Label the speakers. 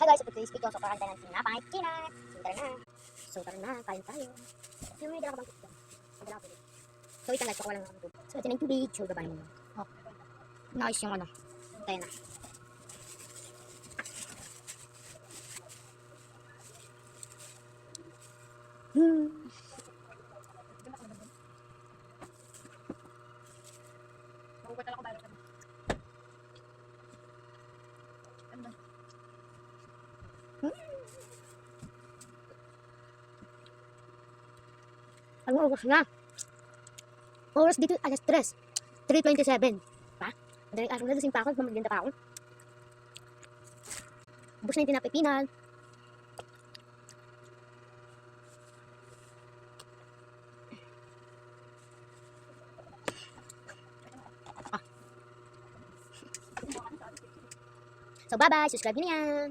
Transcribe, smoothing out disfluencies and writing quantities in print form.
Speaker 1: Hi guys, so today's video, so kakain tayo ng tinapay chinas. So tara na, kain tayo. Ano may dala ka bang tubig? May dala ko tubig. So wait lang guys, pakuha lang ako ng tubig. So ito na yung tubig, so gabahin mo. Oh, nice yung ano. Tayo na. Ang oras na. Oras dito alas 3. 3:27. Pa? Dahil araw na lasing pa ako, magmaganda pa ako. Ubus na yung tinapipinan. So bye bye, subscribe nyo na yan.